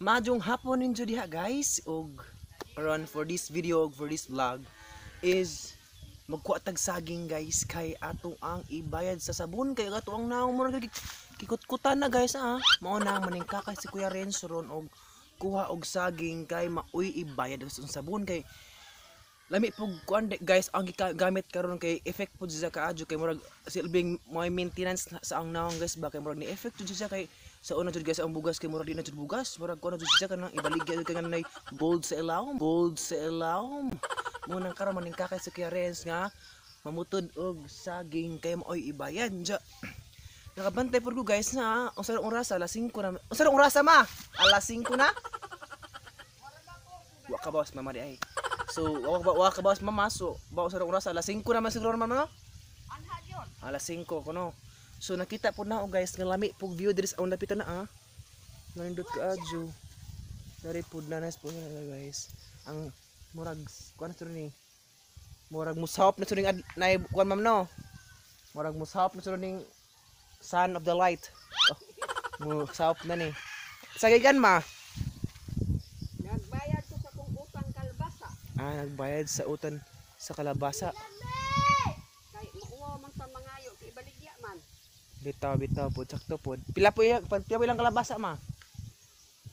Majong hapon ninyo diha guys og aron for this video og for this vlog is magkuha tag saging guys kay ato ang ibayad sa sabon kay ato ang naong mo kikut-kutan na guys mao na maning kakay si Kuya Renzo ron og kuha og saging kay mauy ibayad sa sabon kay lami pug kuan guys ang gamit karon kay effect pud siya kaadyo kay murag silbing may maintenance sa ang naong guys ba kay murag ni effect jud siya kay sa una jud guys ang bugas kay murag di na jud bugas murag kuan jud siya kanang ibaligya jud kanang bold sa ilawom mo nang karon maning kakay sa Kuya Renz nga mamutod og saging kay maoy ibayad ja nakabantay pud ko guys na usa oras alas 5 na usa oras ma alas 5 na wa ka boss mama di ay. So, wala ka ba mama? So, bawa sa oras alas 5 naman siguro naman no? Anha yun. Alas 5 kuno. So, nakita po na guys, ng lami pug view diri sa lapitan na Nandot ka adyo. Dari pud na nice po na guys. Ang murag kuan na ni. Murag musahop na suning na kuan ma'am no. Murag musahop na suning sun of the light. Musahop na ni. Sagigan ma. Nagbayad sa utan sa kalabasa. Kay mauwa man sa mangayo kay baligya man. Bitaw po sakto po. Pila po ilang kalabasa ma?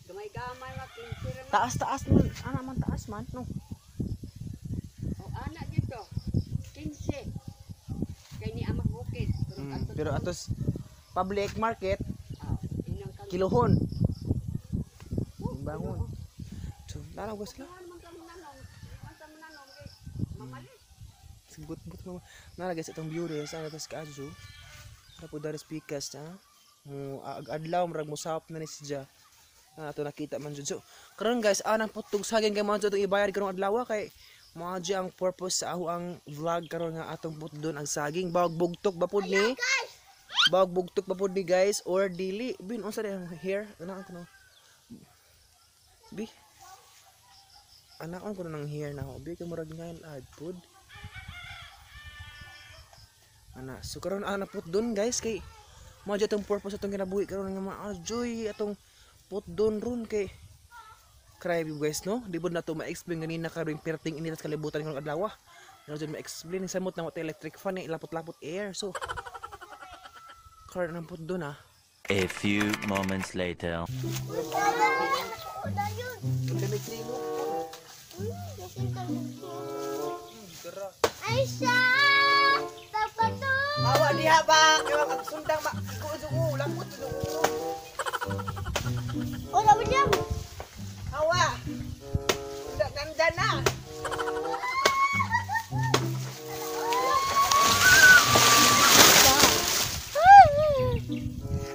Gamay-gamay wa kinsira. Taas man, ana man taas man no. O ana dito. 15. Kay ni amak bukid. Pero atos public market inang kilohon. Bangon. So, laraw guys la. But nara guys itong view rin sa natas kaadyo tapos dari speakers adlaw marag musahop na ni siya ato nakita man jud so karon guys anang putog saging kay mo jud ibayad karong adlaw kay mao ang purpose sa aho ang vlog karon nga atong putdon ang saging bawag bugtok ba pud ni guys or dili bin unsa ang hair ana ko no bi anaon ko nang hair na ho bi kay murag ngayon ad pud ana so karon put doon guys kay mao jud tong purpose atong kinabuhi karon nga ma-enjoy atong put doon ron kay crazy guys no di bud na to ma-explain ganina karon perting initas kalibutan karong adlaw na jud ma-explain samot na water electric fan ilapot-lapot air so karon ang put doon A few moments later. Aisha! Awa diha ba? Kaya sundang ikuusugo, lambot sugo. Wala mo dyan! Awa! Nandyan na!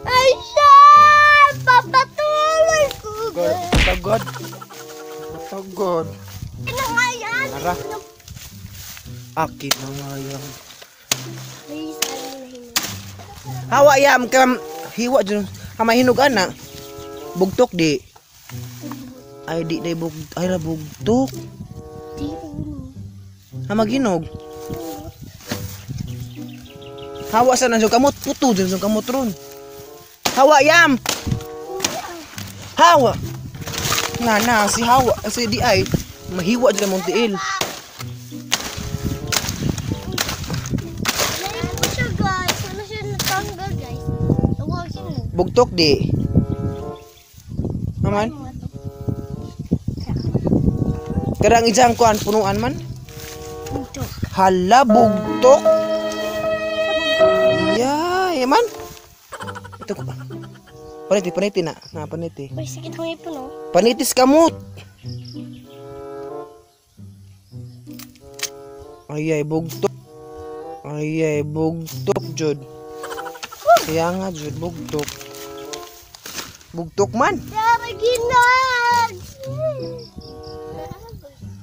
Aisha! Papatuloy ko! Tagod! Tagod! Ano nga yan? Nara! Akin na nga yan. Please, Hawa yam kam hiwa dun hamahinog ana bugtok di ay di day ay ra bugtok hamaginog hawa sa nang kamot puto dun sa kamot ron hawa yam hawa na si hawa si di ay mahiwa dun mong tiil bugtok di naman karang ijang kuan punuan man hala bugtok ya man ito ko paniti na paniti may sakit mo ipon no? panitis kamot ayay bugtok jud kaya nga jud bugtok man Tara ginag!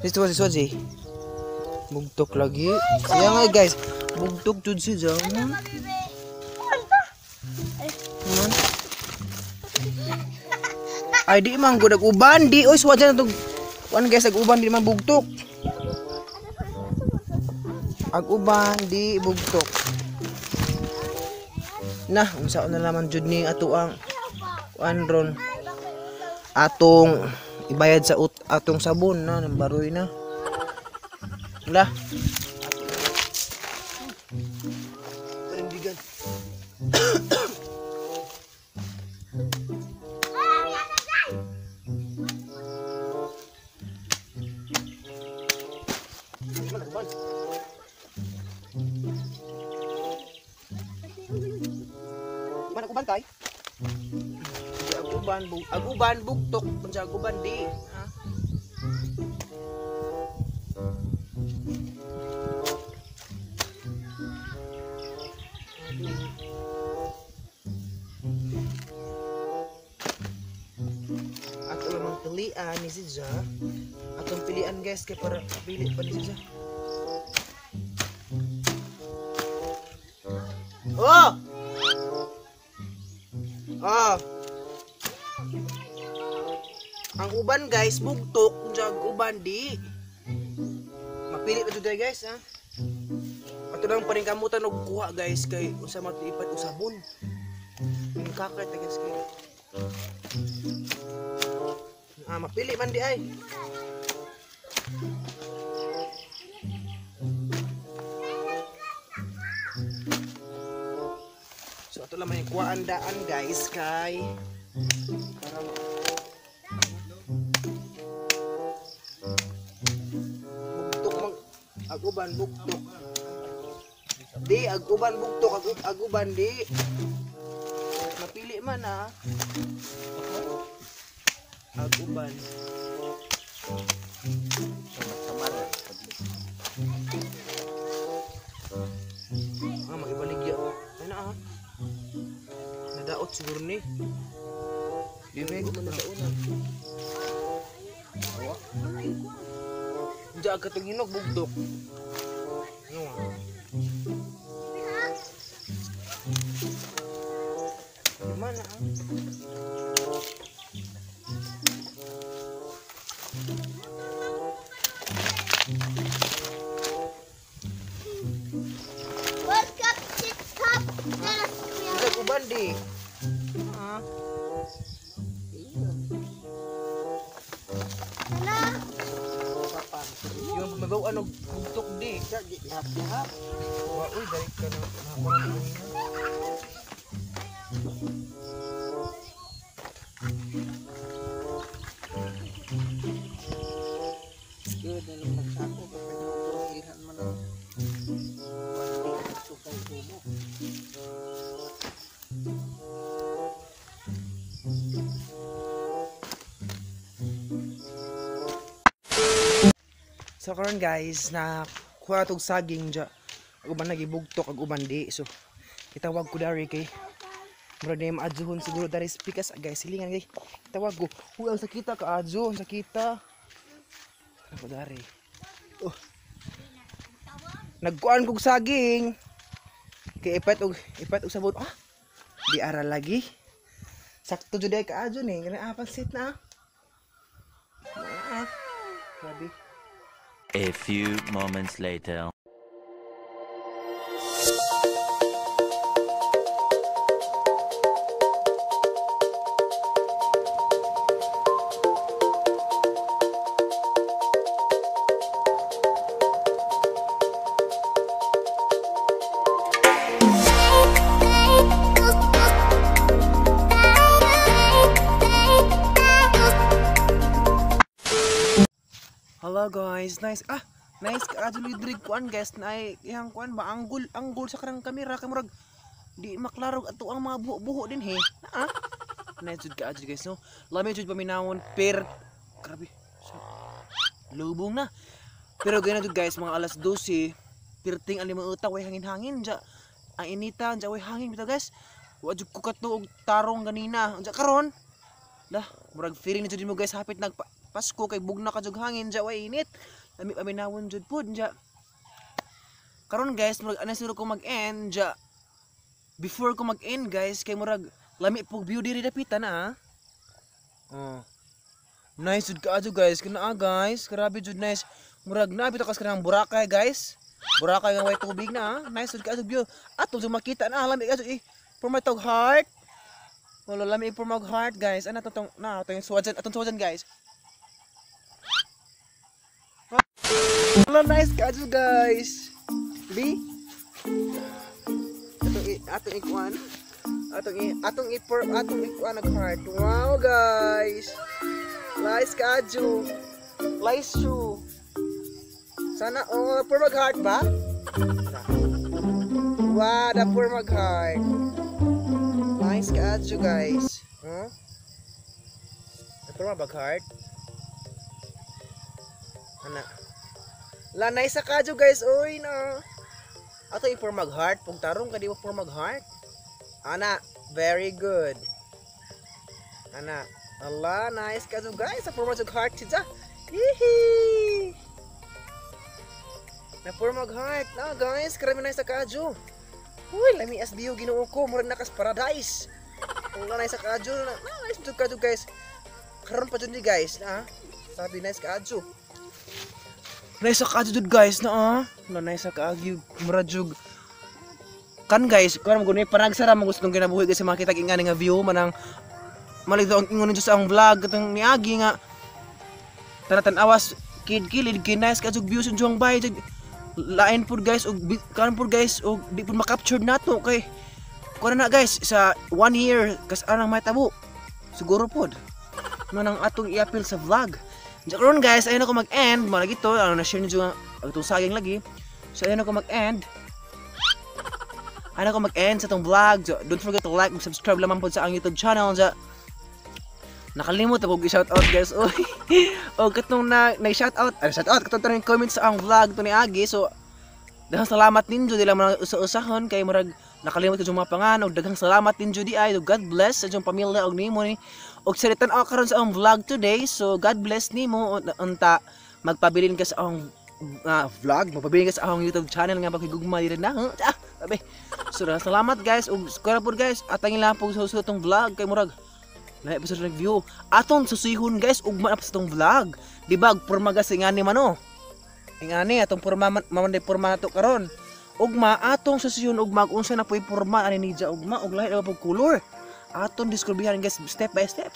Siswa bugtok lagi kaya nga guys bugtok jud siya man ay di man gud uban di oy swadya na to kuan guys ag-uban di man bugtok ag-uban di bugtok na unsa na naman jud ni ato ang kuan ron atong ibayad sa atong sabon na ng baroy na. Wala. Parindigan. Mana ko bantay? Aguban bugtok pansa aguban di. Ha? Ato lamang pilian ni si Ja. Atong pilian guys kay para pili pa ni si Ja. Oh! Ah. Ang uban guys bugtok unsa uban di. Mapili na jud guys ha. Ato lang pa rin kamutan og kuha guys kay unsa matiipat og sabon. Ang kakay ta guys kay. Mapili man di ay. So ato lang may kuhaan daan guys kay para aguban bugtok di aguban bugtok aguban di napili man ha aguban magibaligya ay na ha nadaot siguro ni di may ko nadaonan awa diyan ka hinog bugdok. Ano nga? Gimana ah? World Cup, Chip Cup, Bisa kuban di. Ah. Yung mabaw ano bugtok di. Lahat. Uy, dali ka na. Nakakuha na good na lang magsako kapag nakapilihan mo na. Sukay tubo. So karon guys na kuha tog saging dya. Aguban nagibugtok aguban di. So itawag ko dari kay murag na maadzuhon siguro dari speakers guys silingan kay itawag ko. Uy ang sakita ka adzo, ang sakita. Ako dari. Oh. Nagkuan kog saging. Kay ipat og sabon. Ah. Di ara lagi. Sakto jud ay ka adzo ni. Kana pansit na. Ah. Grabe. A few moments later. Hello guys, nice. Nice ka adto lidrig kuan guys na iyang kuan ba angle sa karang kamera kay murag di maklarog ato ang mga buho din he. Nice jud ka adto guys no. Lami jud paminawon per grabe. Lubong na. Pero ganyan jud guys mga alas 12 pirting ang 5 uta way hangin-hangin ja. Ang inita ja way hangin bitaw guys. Wa jud ko kato og tarong ganina. Unsa karon? Lah, murag feeling na jud mo guys hapit nag Pasko kay bugna ka jud hangin ja way init. Lami paminawon jud pud ja. Karon guys, murag ana siguro ko mag-end ja. Before ko mag-end guys, kay murag lami pug view diri dapitan na. Nice jud kaadto guys, kana guys, grabe jud nice. Murag na bitaw kas kanang Boracay guys. Boracay nga way tubig na. Nice jud kaadto view. Ato jud makita na lami kaadto for my tog heart. Wala lami for mag heart guys. Ano to tong na to yung suwajan atong suwajan guys. Wala nice kadyo guys. Bi. Atong ikuan. Atong ikuan nag heart. Wow guys. Nice kadyo. Nice shoe. Sana for mag heart ba? Wow, the for mag heart. Nice kadyo guys. Huh? For mag heart. Ana. La nice sa kadyo guys. Oy na. Ato i for mag heart. Pag tarong ka di mo for mag heart. Ana, very good. Ana. Allah, nice kadyo guys. Sa for mag heart siya. Hihi. Na for mag heart na guys. Karami nice sa kadyo. Uy, lami SBO ginoo ko. Mura na kas paradise. Wala nice sa kadyo na. Nice kadyo guys. Karon pa dyan di guys. Na, sabi nice kadyo. Nice sa kadyo dud guys na na nice sa kadyo. Mura jug. Kan guys, kung mo panagsara mo gusto kong kinabuhi kasi makita ingani nga view manang maligdo ang ingon sa ang vlog katong niagi nga tanatan awas kilid nice kadyo views sa juang bay lain pud guys og kan pud guys og di pud ma-capture nato kay kuno na guys sa 1 year kas anang may tabo siguro pud no nang atong i-appeal sa vlog. Karon guys ayun ako mag-end mo lagi to ano na share niyo itong saging lagi. So ayun ako mag-end. Ayun ako mag-end sa itong vlog. So, don't forget to like and subscribe lamang po sa ang YouTube channel. So, nakalimut ako i-shoutout guys. O katong na-shoutout. Shoutout katong tanong comment sa ang vlog to ni Agi. So, daghang salamat ninyo di lang mga usa-usahon kay murag nakalimut ko yung mga pangan og daghang salamat ninyo di ay. God bless sa inyong pamilya og nimo ni. Og salitan ako karon sa ang vlog today. So, God bless nimo unta magpabilin ka sa ang vlog, magpabilin ka sa akong YouTube channel nga pagigugma di rin na. Sabi. So, salamat guys. Ug kuara pud guys, atangin lang po sa tong vlog kay murag na episode review. Atong susihon guys, ugma na pa sa tong vlog. Di ba, porma gas ingani man o. Ingani atong porma mamanday porma nato karon. Ugma atong susihon ugma unsa na poy porma ani ni ugma ug lahi na pug color. Atong diskubrihan guys step by step.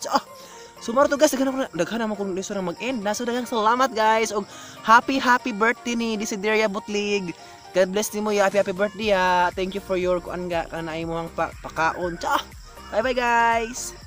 So maro to guys, daghan mo kung gusto na mag-end. Naso daghang salamat guys og happy birthday ni Desideria Butlig. God bless nimo ya, happy birthday ya. Thank you for your kuan ga kanay mo ang pakaon. Bye bye guys.